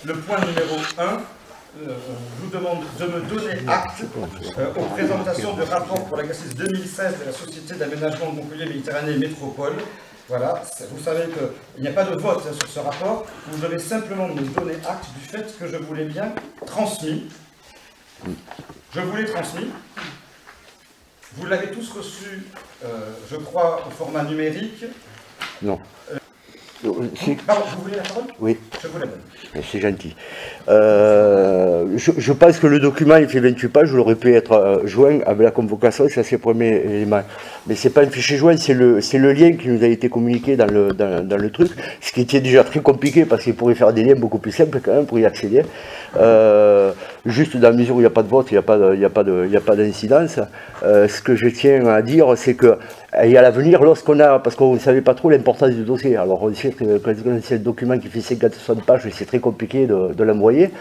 le point numéro 1, je vous demande de me donner acte aux présentations de rapport pour l'exercice 2016 de la Société d'aménagement de Montpellier Méditerranée Métropole. Voilà, vous savez qu'il n'y a pas de vote sur ce rapport, vous devez simplement me donner acte du fait que je vous l'ai bien transmis. Je vous l'ai transmis. Vous l'avez tous reçu, je crois, au format numérique. Non. Pardon, vous voulez la parole? Oui. Je vous la donne. C'est gentil. Je pense que le document, il fait 28 pages, il aurait pu être joint avec la convocation, ça c'est le premier élément. Mais c'est pas un fichier joint, c'est le lien qui nous a été communiqué dans le truc, ce qui était déjà très compliqué parce qu'il pourrait faire des liens beaucoup plus simples quand même pour y accéder. Juste dans la mesure où il n'y a pas de vote, il n'y a pas d'incidence. Ce que je tiens à dire, c'est que et à l'avenir, lorsqu'on a, parce qu'on ne savait pas trop l'importance du dossier, alors on sait que quand c'est un document qui fait 50-60 pages, c'est très compliqué de l'envoyer,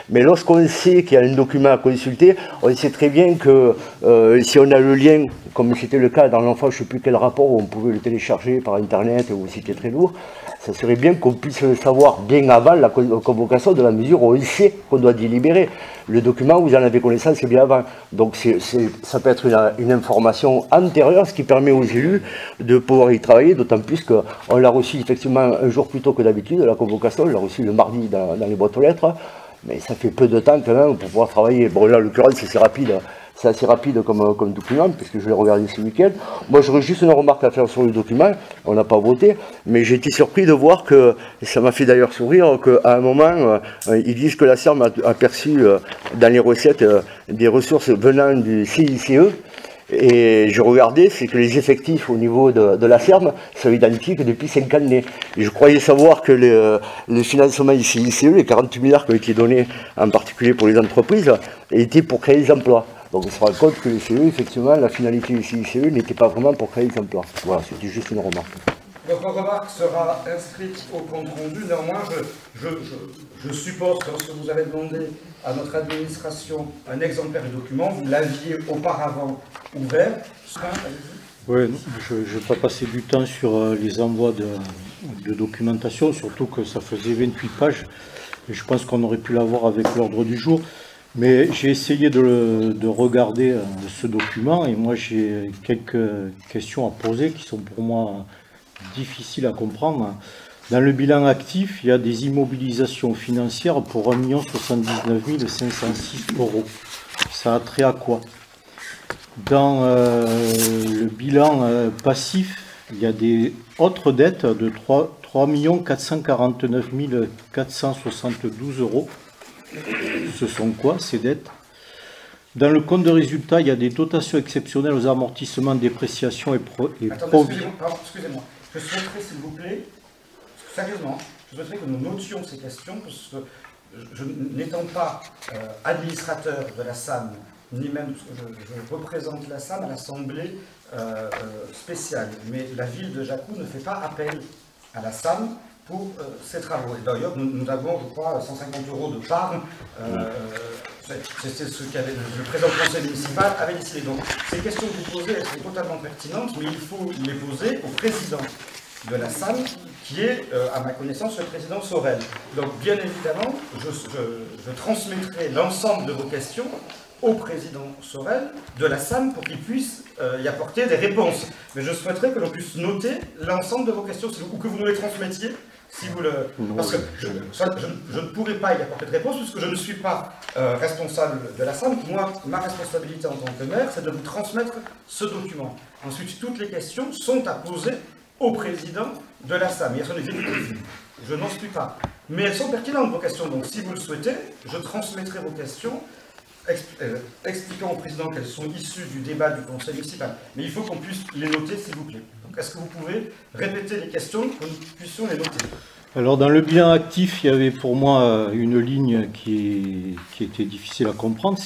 mais lorsqu'on sait qu'il y a un document à consulter, on sait très bien que si on a le lien, comme c'était le cas dans l'enfant, je ne sais plus quel rapport, où on pouvait le télécharger par internet, ou c'était très lourd, ça serait bien qu'on puisse le savoir bien avant la convocation, de la mesure où on sait qu'on doit délibérer. Le document, vous en avez connaissance, c'est bien avant. Donc ça peut être une information antérieure, ce qui permet aux élus de pouvoir y travailler, d'autant plus qu'on l'a reçu effectivement un jour plus tôt que d'habitude, la convocation, on l'a reçu le mardi dans les boîtes aux lettres, mais ça fait peu de temps quand même pour pouvoir travailler. Bon là, en l'occurrence, c'est assez rapide comme document, puisque je l'ai regardé ce week-end. Moi, j'aurais juste une remarque à faire sur le document, on n'a pas voté, mais j'ai été surpris de voir que, et ça m'a fait d'ailleurs sourire, qu'à un moment, ils disent que la SERM a perçu dans les recettes des ressources venant du CICE, et je regardais, c'est que les effectifs au niveau de la SERM sont identiques depuis 5 années. Et je croyais savoir que les financements du CICE, les 40 milliards qui ont été donnés en particulier pour les entreprises, étaient pour créer des emplois. Donc on se rend compte que le CE, effectivement, la finalité du CICE n'était pas vraiment pour créer des emplois. Voilà, c'était juste une remarque. Votre remarque sera inscrite au compte rendu. Néanmoins, je suppose que lorsque vous avez demandé à notre administration un exemplaire du document, vous l'aviez auparavant ouvert. Oui, je ne vais pas passer du temps sur les envois de documentation, surtout que ça faisait 28 pages. Et je pense qu'on aurait pu l'avoir avec l'ordre du jour. Mais j'ai essayé de regarder ce document et moi j'ai quelques questions à poser qui sont pour moi difficiles à comprendre. Dans le bilan actif, il y a des immobilisations financières pour 1 079 506 €. Ça a trait à quoi? Dans le bilan passif, il y a des autres dettes de 3 449 472 €. Ce sont quoi ces dettes? Dans le compte de résultat, il y a des dotations exceptionnelles aux amortissements, dépréciations et provisions. Excusez-moi, je souhaiterais s'il vous plaît, sérieusement, je souhaiterais que nous notions ces questions, parce que je n'étant pas administrateur de la SAM, ni même, je représente la SAM à l'Assemblée spéciale, mais la ville de Jacou ne fait pas appel à la SAM pour ces travaux. Et d'ailleurs, nous avons, je crois, 150 € de part. C'est ce qu'avait le président du conseil municipal avait décidé. Donc, ces questions que vous posez, elles sont totalement pertinentes, mais il faut les poser au président de la SAM, qui est, à ma connaissance, le président Sorel. Donc, bien évidemment, je transmettrai l'ensemble de vos questions au président Sorel de la SAM pour qu'il puisse y apporter des réponses. Mais je souhaiterais que l'on puisse noter l'ensemble de vos questions, ou que vous nous les transmettiez, si vous le... Parce que je ne pourrai pas y apporter de réponse, puisque je ne suis pas responsable de la SAM. Moi, ma responsabilité en tant que maire, c'est de vous transmettre ce document. Ensuite, toutes les questions sont à poser au président de la SAM. Et je n'en suis pas. Mais elles sont pertinentes, vos questions. Donc, si vous le souhaitez, je transmettrai vos questions expliquant au président qu'elles sont issues du débat du conseil municipal. Mais il faut qu'on puisse les noter, s'il vous plaît. Donc, est-ce que vous pouvez répéter les questions, que nous puissions les noter? Alors, dans le bilan actif, il y avait pour moi une ligne qui était difficile à comprendre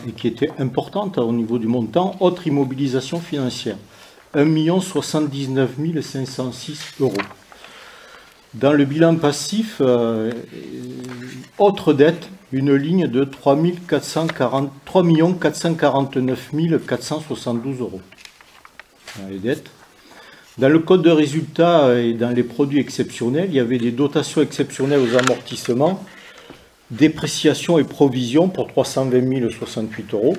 et qui était importante au niveau du montant, autre immobilisation financière, 1 079 506 €. Dans le bilan passif, autre dette, une ligne de 3 449 472 €. Les dettes. Dans le code de résultat et dans les produits exceptionnels, il y avait des dotations exceptionnelles aux amortissements dépréciation et provision pour 320 068 €.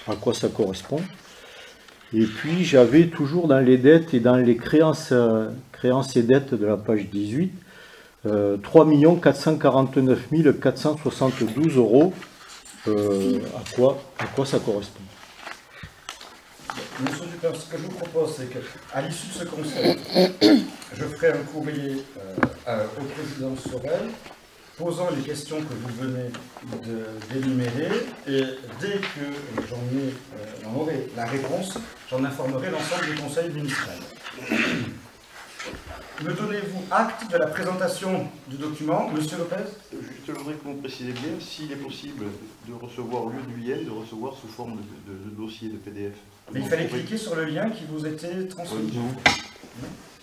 À quoi ça correspond? Et puis j'avais toujours dans les dettes et dans les créances et dettes de la page 18, 3 449 472 €. À quoi ça correspond? Monsieur Dupin, ce que je vous propose, c'est qu'à l'issue de ce conseil, je ferai un courrier au président Sorel, posant les questions que vous venez d'énumérer, et dès que j'en aurai la réponse, j'en informerai l'ensemble du conseil ministériel. Me donnez-vous acte de la présentation du document, Monsieur Lopez? Juste, je voudrais que vous précisez bien s'il est possible de recevoir, au lieu du lien, de recevoir sous forme de dossier, de PDF. Mais il fallait cliquer sur le lien qui vous était transmis.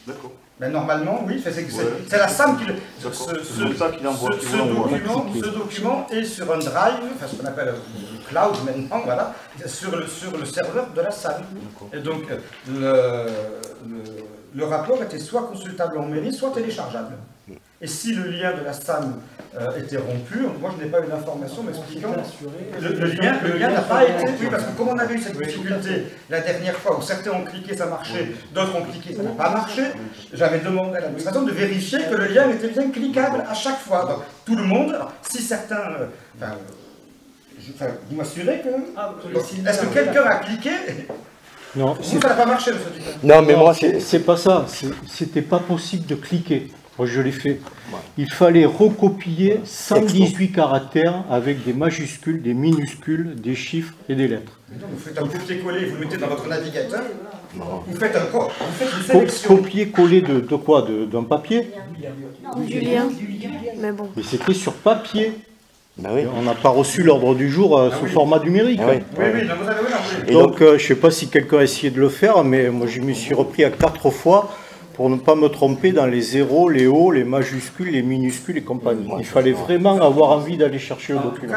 D'accord. Ben normalement, oui, c'est la SAM qui le. Ce document est sur un drive, enfin ce qu'on appelle le cloud maintenant, voilà, sur le serveur de la SAM. Et donc le rapport était soit consultable en mairie, soit téléchargeable. Et si le lien de la SAM était rompu, moi je n'ai pas eu d'information m'expliquant. Le lien n'a pas été. Oui, parce que comme on avait eu cette difficulté la dernière fois où certains ont cliqué, ça marchait, d'autres ont cliqué, ça n'a pas marché, j'avais demandé à l'administration de vérifier que le lien était bien cliquable à chaque fois. Donc, tout le monde, alors, si certains. Vous m'assurez que. Est-ce que quelqu'un a cliqué? Non, ça n'a pas marché, monsieur Dupin. Non, mais moi, c'est pas ça. C'était pas possible de cliquer. Moi, je l'ai fait. Il fallait recopier 118 caractères avec des majuscules, des minuscules, des chiffres et des lettres. Mais non, vous faites un copier-coller, vous le mettez dans votre navigateur. Vous faites une sélection. Copier-coller de quoi? D'un papier? Du lien. Mais bon. Mais c'était sur papier. Ben oui. On n'a pas reçu l'ordre du jour sous format numérique. Oui, non, vous avez oui. Donc, je ne sais pas si quelqu'un a essayé de le faire, mais moi, je me suis repris à 4 fois pour ne pas me tromper dans les zéros, les hauts, les majuscules, les minuscules et compagnie. Il fallait vraiment avoir envie d'aller chercher le document.